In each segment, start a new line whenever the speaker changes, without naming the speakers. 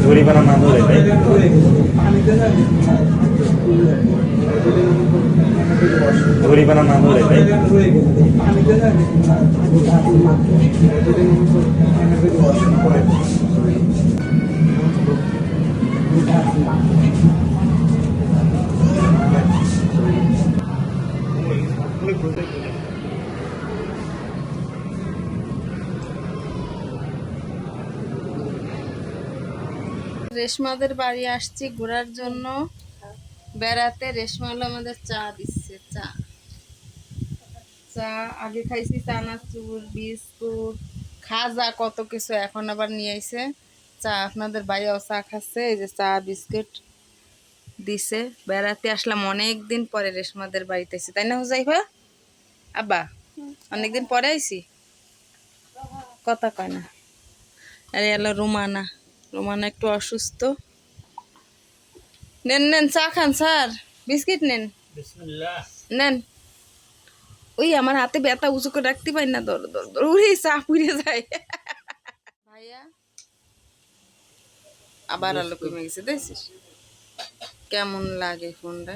ঘুরি বানা না ধরে ঘুরি বানা না ধরে
রেশমাদের বাড়ি আসছি ঘোরার জন্য বেড়াতে। রেশমা হলো আমাদের চা দিচ্ছে। চা চা আগে খাইছি চানাচুর, বিস্কুট, খাজা, কত কিছু। এখন আবার নিয়ে আইছে চা। আপনাদের ভাইয়াও চা খাচ্ছে। এই যে চা বিস্কুট দিছে। বেড়াতে আসলাম অনেক দিন পরে রেশমাদের বাড়িতে আইছি, তাই না হুজাইফা? আব্বা অনেকদিন পরে আইছি, কথা কয় না। আরে এলো রুমানা। রুমানা একটু অসুস্থ। নেন নেন চা খান স্যার, বিস্কিট নেন নেন। ওই আমার হাতে ব্যথা, উঁচু করে রাখতে পারি না, দর দর দর উড়ে চা পুড়ে যায়। ভাইয়া আবার আলো কমে গেছে, দেখছিস কেমন লাগে ফোনটা।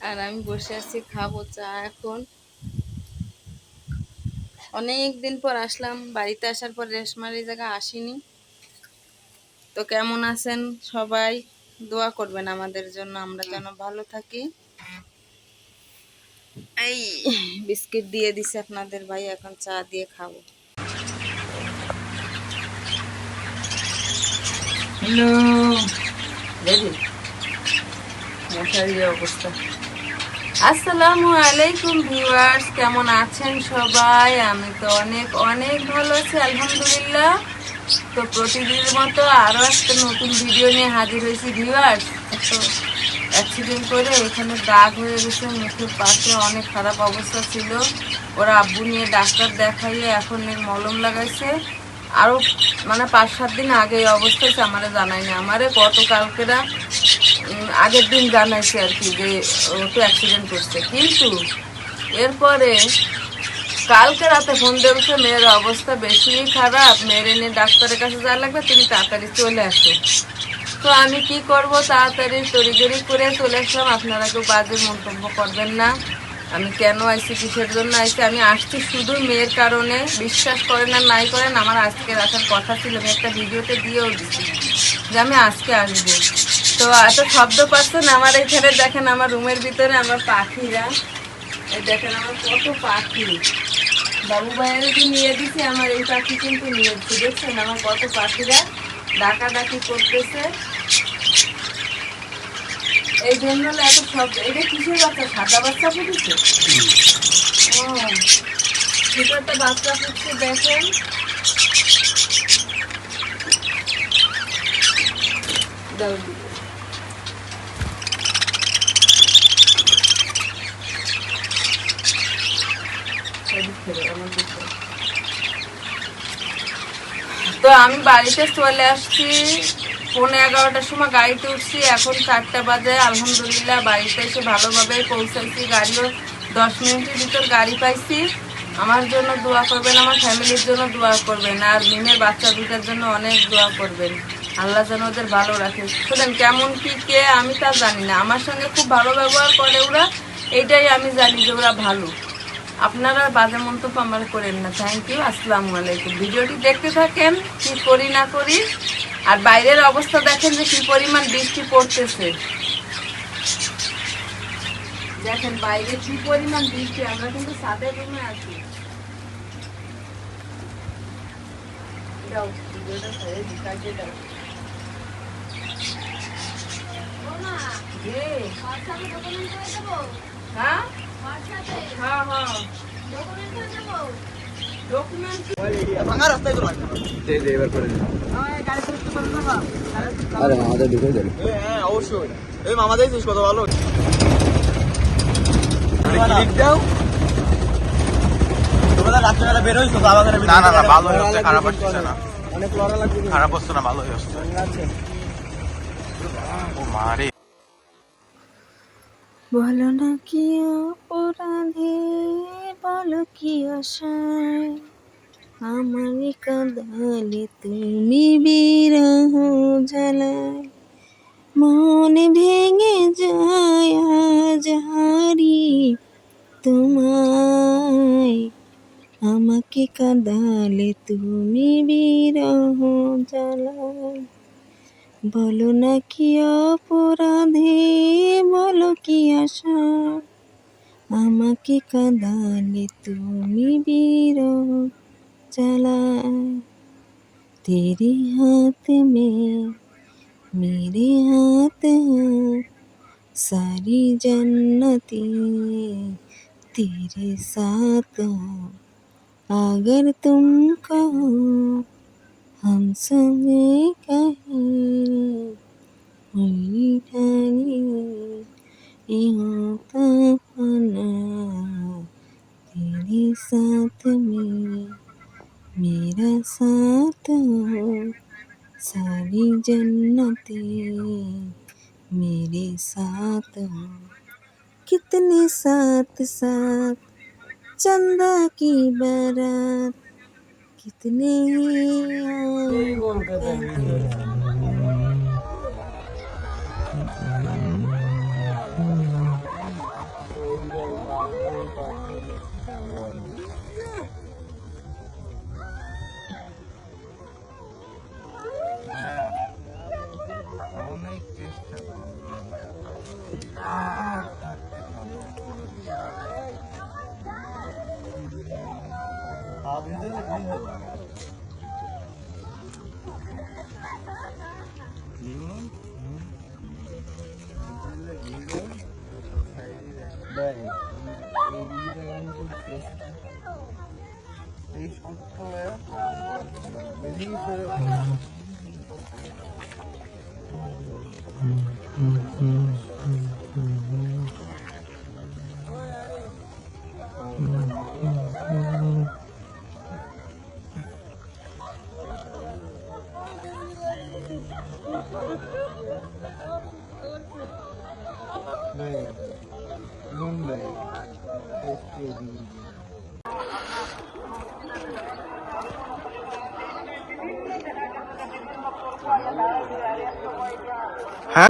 আর আমি বসে আছি, খাবো চা এখন। অনেক দিন পর আসলাম বাড়িতে। আসার পর রেশমার এই জায়গা আসিনি তো। কেমন আছেন সবাই? দোয়া করবেন আমাদের জন্য, আমরা যেন ভালো থাকি। এই বিস্কিট দিয়ে দিছে আপনাদের ভাই, এখন চা দিয়ে খাবো। হ্যালো, মশারির অবস্থা। আসসালামু আলাইকুম ভিউয়ার্স, কেমন আছেন সবাই? আমি তো অনেক অনেক ভালো আছি আলহামদুলিল্লাহ। তো প্রতিদিনের মতো আরো একটা নতুন ভিডিও নিয়ে হাজির হয়েছি ভিউয়ার্স। তো অ্যাক্সিডেন্ট করে এখানে দাগ হয়ে গেছে মুখের পাশে, অনেক খারাপ অবস্থা ছিল। ওরা আব্বু নিয়ে ডাক্তার দেখাইয়ে এখন এর মলম লাগাইছে। আরও মানে 5-7 দিন আগে এই অবস্থা হয়েছে, আমারে জানায়নি। আমারে গতকালকেরা আগের দিন জানাইছে আর কি যে ও তো অ্যাক্সিডেন্ট করছে। কিন্তু এরপরে কালকে রাতে ফোন দিয়েছে মেয়ের অবস্থা বেশি খারাপ, মেয়ের এনে ডাক্তারের কাছে যাওয়া লাগবে, তুমি তাড়াতাড়ি চলে আসো। তো আমি কি করব, তাড়াতাড়ি তড়িঘড়ি করে চলে আসলাম। আপনারা কেউ বাজে মন্তব্য করবেন না। আমি কেন আইছি, কিসের জন্য আইছি? আমি আসছি শুধু মেয়ের কারণে। বিশ্বাস করেন আর নাই করেন, আমার আজকে আসার কথা ছিল। আমি একটা ভিডিওতে দিয়েও দিচ্ছি যে আমি আজকে আসবো। তো এত শব্দ পাচ্ছেন আমার এখানে, দেখেন আমার রুমের ভিতরে আমার পাখিরা, এই দেখেন আমার কত পাখি। বাবু ভাইয়ের যে নিয়ে দিছি, আমার এই পাখি কিন্তু নিয়েছি, দেখছেন আমার কত পাখিরা ডাকাডাকি করতেছে। এই জন্য এত শব্দ। এটা কিসের বাচ্চা? সাদা বাচ্চা ফুটেছে। ও সেটা একটা বাচ্চা ফুটছে, দেখেন। দাও তো আমি বাড়িতে চলে আসছি 11:15 সময় গাড়িতে উঠছি। এখন 4টা বাজে। আলহামদুলিল্লাহ বাড়িতে এসে ভালোভাবে পৌঁছাইছি। গাড়িও 10 মিনিটের ভিতর গাড়ি পাইছি। আমার জন্য দোয়া করবেন, আমার ফ্যামিলির জন্য দোয়া করবেন, আর মিমের বাচ্চা দুটার জন্য অনেক দোয়া করবেন। আল্লাহ যেন ওদের ভালো রাখে। শুনেন কেমন কি কে আমি তা জানি না, আমার সঙ্গে খুব ভালো ব্যবহার করে ওরা, এইটাই আমি জানি যে ওরা ভালো। আপনারা বাজে মন্তব্য আমার করেন না। থ্যাংক ইউ, আসসালামু আলাইকুম। ভিডিওটি দেখতে থাকেন কি করি না করি। আর বাইরের অবস্থা দেখেন যে কি পরিমাণ বৃষ্টি পড়তেছে। দেখেন বাইরে কি পরিমাণ বৃষ্টি। আমরা কিন্তু ছাদের রুমে আছি। দাও ভিডিওটা ছেড়ে দিতে দাও। হ্যাঁ হ্যাঁ হ্যাঁ
অবশ্যই এই মামা দেখছিস কত ভালো। রাত্রেবেলা বেরোইস তো বাবা? না না না, ভালো হচ্ছে, খারাপ হচ্ছে না, অনেক লড়া লাগছে, খারাপ হচ্ছে না, ভালো হচ্ছে। মারে
বলো না কি অপরাধে, বলো কি আশায় আমার কাঁদালে তুমি বিরহ জ্বালায়। মনে ভেঙে যায় আজ হারি তোমায়, আমাকে কাঁদালে তুমি বিরহ জ্বালায়। বলো না কি অপরাধে, বলো কি আশা আমাকে কাঁদালে তুমি বিরহ জ্বালায়। तेरे हाथ में मेरे हाथ हैं, सारी जन्नती तेरे साथ हैं। अगर तुम कहो हम संगे कहीं, मेरी रानी यहाँ तमन्ना, तेरे साथ में मेरा साथ हो, सारी जन्नती मेरे साथ हो। कितने साथ साथ चंदा की बारात, कितने
হ্যাঁ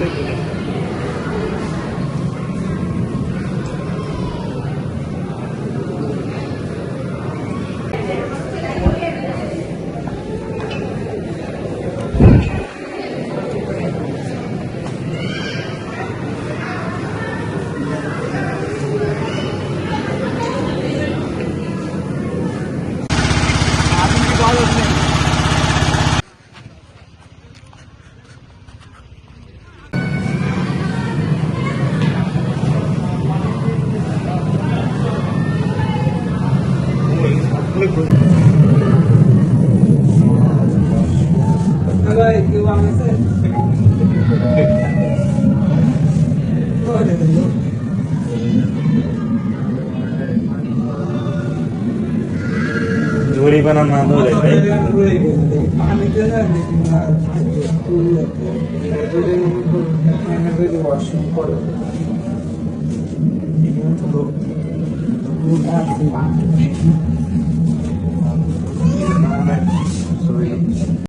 জরিমানা না ধরে
Thank you.